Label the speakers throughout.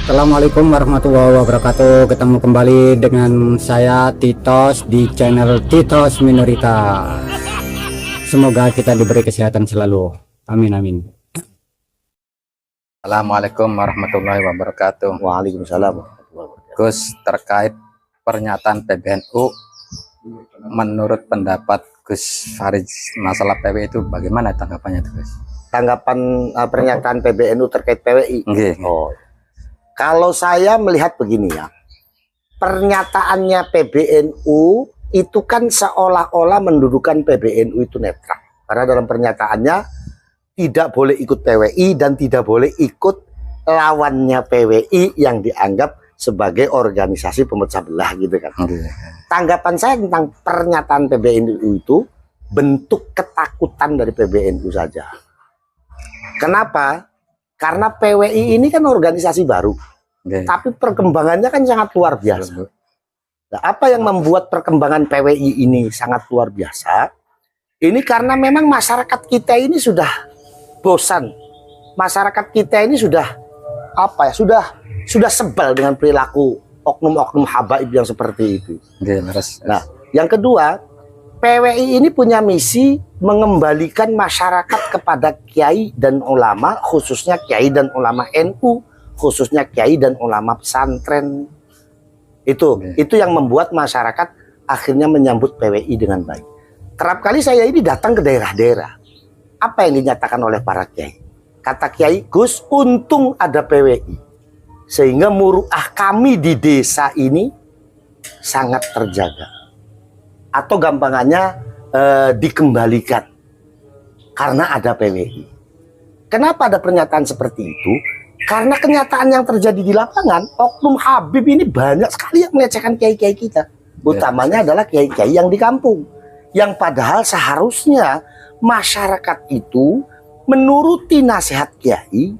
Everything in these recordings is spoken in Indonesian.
Speaker 1: Assalamualaikum warahmatullahi wabarakatuh. Ketemu kembali dengan saya Titos di channel Titos Minoritas. Semoga kita diberi kesehatan selalu. Amin amin.
Speaker 2: Assalamualaikum warahmatullahi wabarakatuh.
Speaker 3: Waalaikumsalam.
Speaker 2: Gus, terkait pernyataan PBNU, menurut pendapat Gus Farid masalah PWI itu bagaimana tanggapannya itu, Gus?
Speaker 3: Tanggapan pernyataan PBNU terkait PWI.
Speaker 2: Nggih.
Speaker 3: Oh, kalau saya melihat begini ya, pernyataannya PBNU itu kan seolah-olah mendudukan PBNU itu netral. Karena dalam pernyataannya tidak boleh ikut PWI dan tidak boleh ikut lawannya PWI yang dianggap sebagai organisasi pemecah belah gitu kan. Tanggapan saya tentang pernyataan PBNU itu bentuk ketakutan dari PBNU saja. Kenapa? Karena PWI ini kan organisasi baru, tapi perkembangannya kan sangat luar biasa. Nah, apa yang membuat perkembangan PWI ini sangat luar biasa? Ini karena memang masyarakat kita ini sudah bosan. Masyarakat kita ini sudah apa ya? Sudah sebal dengan perilaku oknum-oknum habaib yang seperti itu. Nah, yang kedua, PWI ini punya misi mengembalikan masyarakat kepada kiai dan ulama, khususnya kiai dan ulama NU, khususnya kiai dan ulama pesantren. Itu yang membuat masyarakat akhirnya menyambut PWI dengan baik. Kerap kali saya ini datang ke daerah-daerah. Apa yang dinyatakan oleh para kiai? Kata kiai, Gus, untung ada PWI. Sehingga muruah kami di desa ini sangat terjaga. Atau gampangannya dikembalikan karena ada PWI. Kenapa ada pernyataan seperti itu? Karena kenyataan yang terjadi di lapangan, oknum Habib ini banyak sekali yang melecehkan kiai-kiai kita. Utamanya adalah kiai-kiai yang di kampung. Yang padahal seharusnya masyarakat itu menuruti nasihat kiai,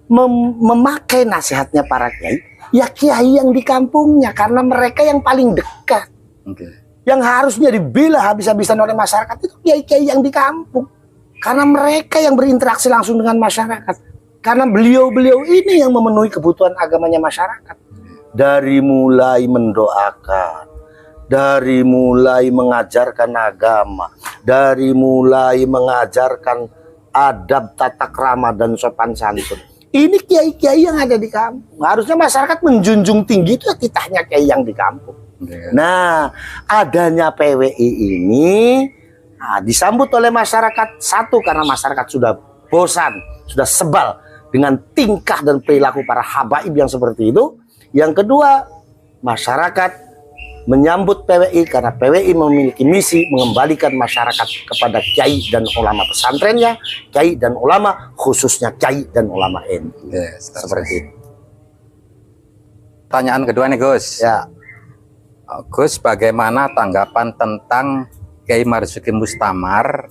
Speaker 3: memakai nasihatnya para kiai, ya kiai yang di kampungnya, karena mereka yang paling dekat. Yang harusnya dibela habis-habisan oleh masyarakat itu kiai-kiai yang di kampung, karena mereka yang berinteraksi langsung dengan masyarakat, karena beliau-beliau ini yang memenuhi kebutuhan agamanya masyarakat. Dari mulai mendoakan, dari mulai mengajarkan agama, dari mulai mengajarkan adab tata krama dan sopan santun, ini kiai-kiai yang ada di kampung. Harusnya masyarakat menjunjung tinggi itu titahnya kiai yang di kampung. Nah, adanya PWI ini disambut oleh masyarakat, satu karena masyarakat sudah bosan, sudah sebal dengan tingkah dan perilaku para habaib yang seperti itu. Yang kedua, masyarakat menyambut PWI karena PWI memiliki misi mengembalikan masyarakat kepada kiai dan ulama pesantrennya, kiai dan ulama, khususnya kiai dan ulama NU. Seperti itu.
Speaker 2: Pertanyaan kedua nih, Gus.
Speaker 3: Ya.
Speaker 2: Gus, bagaimana tanggapan tentang Kiai Marzuki Mustamar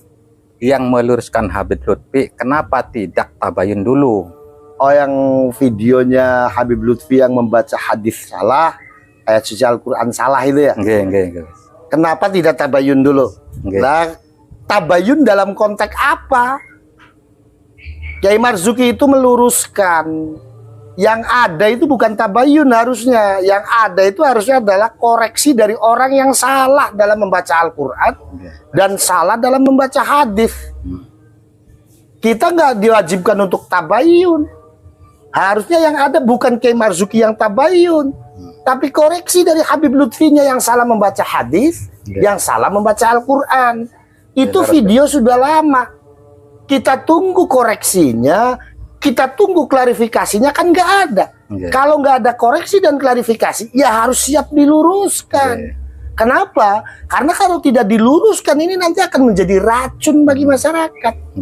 Speaker 2: yang meluruskan Habib Lutfi? Kenapa tidak tabayun dulu?
Speaker 3: Oh, yang videonya Habib Lutfi yang membaca hadis salah, ayat suci Al-Quran salah itu ya?
Speaker 2: Enggak.
Speaker 3: Kenapa tidak tabayun dulu? Nah, tabayun dalam konteks apa? Kiai Marzuki itu meluruskan. Yang ada itu bukan tabayun harusnya. Yang ada itu harusnya adalah koreksi dari orang yang salah dalam membaca Al-Quran dan salah dalam membaca hadis. Kita nggak diwajibkan untuk tabayun. Harusnya yang ada bukan Kiai Marzuki yang tabayun, tapi koreksi dari Habib Lutfinya yang salah membaca hadis, yang salah membaca Al-Quran. Itu video sudah lama. Kita tunggu koreksinya, kita tunggu klarifikasinya, kan nggak ada. Kalau nggak ada koreksi dan klarifikasi, ya harus siap diluruskan. Kenapa? Karena kalau tidak diluruskan ini nanti akan menjadi racun bagi masyarakat.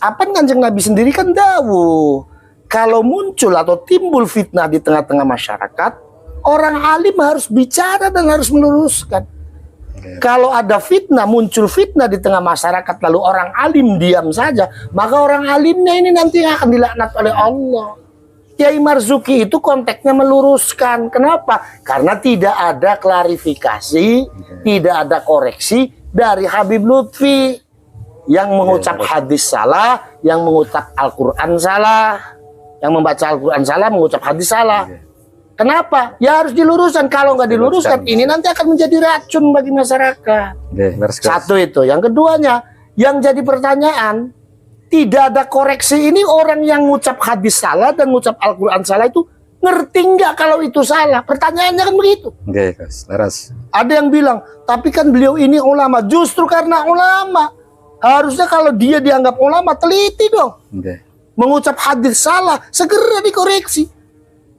Speaker 3: Apa Kanjeng Nabi sendiri kan dawuh, kalau muncul atau timbul fitnah di tengah-tengah masyarakat, orang alim harus bicara dan harus meluruskan. Kalau ada fitnah, muncul fitnah di tengah masyarakat, lalu orang alim diam saja, maka orang alimnya ini nanti akan dilaknat oleh Allah. Kiai Marzuki itu konteksnya meluruskan. Kenapa? Karena tidak ada klarifikasi, tidak ada koreksi dari Habib Lutfi yang mengucap hadis salah, yang mengucap Al-Quran salah. Yang membaca Al-Quran salah, mengucap hadis salah.
Speaker 2: Oke.
Speaker 3: Kenapa? Ya harus diluruskan. Kalau nggak diluruskan, ini nanti akan menjadi racun bagi masyarakat.
Speaker 2: Oke, leres Gus.
Speaker 3: Satu itu. Yang keduanya, yang jadi pertanyaan, tidak ada koreksi ini orang yang ngucap hadis salah dan ngucap Al-Quran salah itu ngerti nggak kalau itu salah? Pertanyaannya kan begitu.
Speaker 2: Oke, Gus, leres.
Speaker 3: Ada yang bilang, tapi kan beliau ini ulama. Justru karena ulama. Harusnya kalau dia dianggap ulama, teliti dong.
Speaker 2: Oke.
Speaker 3: Mengucap hadis salah, segera dikoreksi.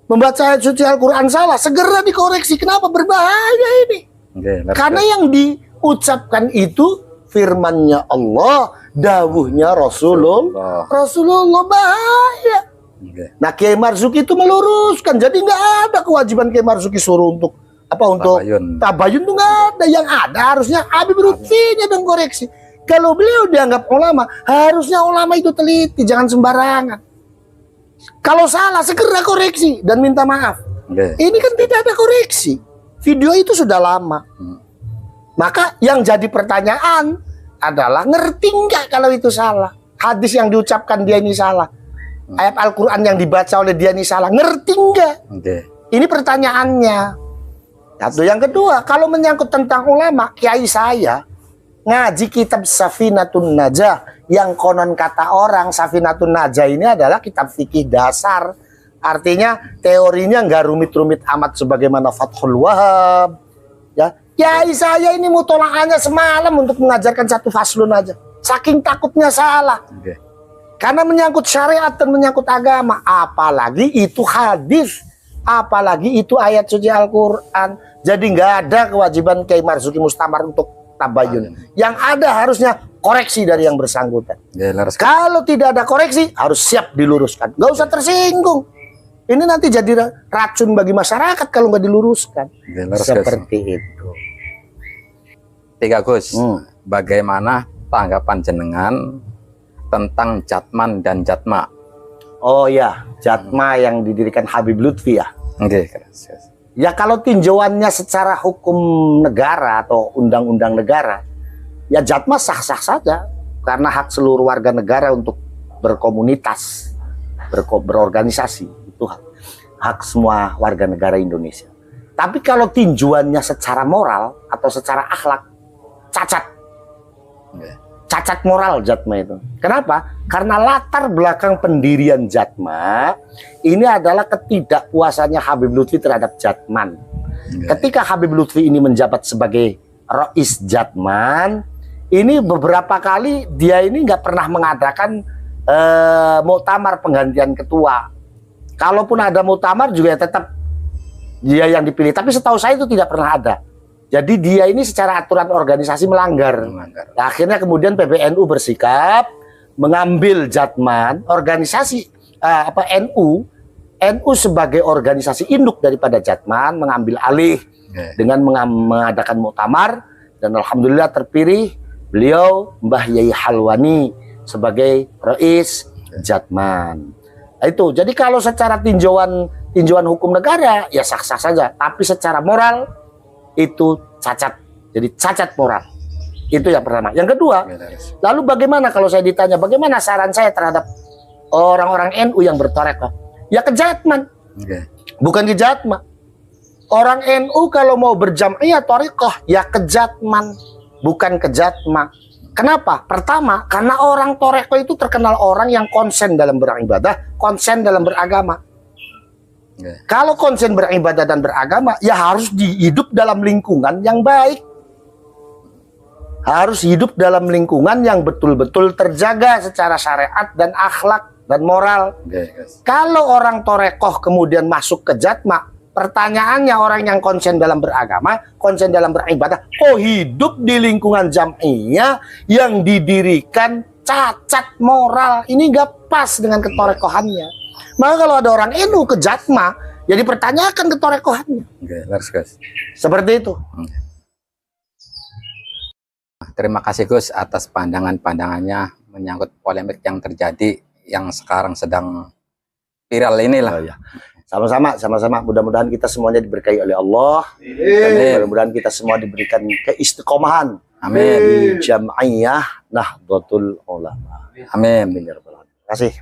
Speaker 3: Membaca ayat suci Al-Quran salah, segera dikoreksi. Kenapa? Berbahaya ini.
Speaker 2: Oke, leres,
Speaker 3: Karena
Speaker 2: Gus.
Speaker 3: yang diucapkan itu firmannya Allah, dawuhnya Rasulullah. Rasulullah bahaya.
Speaker 2: Oke.
Speaker 3: Nah, Kiai Marzuki itu meluruskan. Jadi nggak ada kewajiban Kiai Marzuki suruh untuk apa, untuk
Speaker 2: Tabayun.
Speaker 3: tabayun tuh nggak ada. Yang ada harusnya Habib Lutfinya dong koreksi. Kalau beliau dianggap ulama, harusnya ulama itu teliti, jangan sembarangan. Kalau salah segera koreksi dan minta maaf.
Speaker 2: Oke.
Speaker 3: Ini kan tidak ada koreksi. Video itu sudah lama. Maka yang jadi pertanyaan adalah, ngerti nggak kalau itu salah? Hadis yang diucapkan dia ini salah. Ayat Al-Quran yang dibaca oleh dia ini salah. Ngerti nggak?
Speaker 2: Oke.
Speaker 3: Ini pertanyaannya. Satu. Yang kedua, kalau menyangkut tentang ulama, kiai saya ngaji kitab Safinatun Najah, yang konon kata orang Safinatun Najah ini adalah kitab fikih dasar. Artinya teorinya nggak rumit-rumit amat sebagaimana Fathul Wahab. Ya, kiai saya ini mutolaahnya semalam untuk mengajarkan satu faslun aja. Saking takutnya salah.
Speaker 2: Oke.
Speaker 3: Karena menyangkut syariat dan menyangkut agama, apalagi itu hadis, apalagi itu ayat suci Al-Quran. Jadi nggak ada kewajiban Kiai Marzuki Mustamar untuk tabayun. Yang ada harusnya koreksi dari yang bersangkutan.
Speaker 2: Oke, leres, Gus.
Speaker 3: Kalau tidak ada koreksi, harus siap diluruskan. Nggak usah tersinggung. Ini nanti jadi racun bagi masyarakat kalau nggak diluruskan.
Speaker 2: Oke, leres, Gus.
Speaker 3: Seperti itu.
Speaker 2: Tiga, Gus. Bagaimana tanggapan jenengan tentang Jatman dan Jatma?
Speaker 3: Oh ya, Jatma yang didirikan Habib Lutfi ya.
Speaker 2: Oke, leres, Gus.
Speaker 3: Ya kalau tinjauannya secara hukum negara atau undang-undang negara, ya Jatma sah-sah saja. Karena hak seluruh warga negara untuk berkomunitas, berorganisasi. Itu hak semua warga negara Indonesia. Tapi kalau tinjauannya secara moral atau secara akhlak, cacat.
Speaker 2: Oke.
Speaker 3: Cacat moral Jatma itu. Kenapa? Karena latar belakang pendirian Jatma ini adalah ketidakpuasannya Habib Lutfi terhadap Jatman.
Speaker 2: Oke.
Speaker 3: Ketika Habib Lutfi ini menjabat sebagai Rais Jatman, ini beberapa kali dia ini nggak pernah mengadakan muktamar penggantian ketua. Kalaupun ada muktamar juga tetap dia yang dipilih. Tapi setahu saya itu tidak pernah ada. Jadi dia ini secara aturan organisasi melanggar. Nah, akhirnya kemudian PBNU bersikap mengambil Jatman, organisasi NU sebagai organisasi induk daripada Jatman, mengambil alih dengan mengadakan muktamar, dan alhamdulillah terpilih beliau Mbah Yai Halwani sebagai Rais Jatman. Nah, itu. Jadi kalau secara tinjauan hukum negara ya sah-sah saja, tapi secara moral itu cacat. Jadi cacat moral. Itu yang pertama. Yang kedua, lalu bagaimana kalau saya ditanya bagaimana saran saya terhadap orang-orang NU yang bertorekoh? Ya ke Jatman. Bukan ke Jatma. Orang NU kalau mau berjam'iyah torekoh ya ke Jatman, bukan ke Jatma. Kenapa? Pertama, karena orang torekoh itu terkenal orang yang konsen dalam beribadah, konsen dalam beragama. Kalau konsen beribadah dan beragama, ya harus hidup dalam lingkungan yang baik. Harus hidup dalam lingkungan yang betul-betul terjaga secara syariat dan akhlak dan moral. Kalau orang torekoh kemudian masuk ke Jatma, pertanyaannya orang yang konsen dalam beragama, konsen dalam beribadah, kok hidup di lingkungan jam'iyah yang didirikan cacat moral? Ini nggak pas dengan ketorekohannya. Maka kalau ada orang NU ke Jatma, ya dipertanyakan ketorekohannya. Seperti itu.
Speaker 2: Terima kasih Gus atas pandangan-pandangannya menyangkut polemik yang terjadi yang sekarang sedang viral inilah.
Speaker 3: Oh, ya. Sama-sama. Mudah-mudahan kita semuanya diberkahi oleh Allah. Dan mudah-mudahan kita semua diberikan keistiqomahan.
Speaker 2: Amin.
Speaker 3: Di Jam'iyah Nahdlatul Ulama.
Speaker 2: Amin.
Speaker 3: Terima kasih.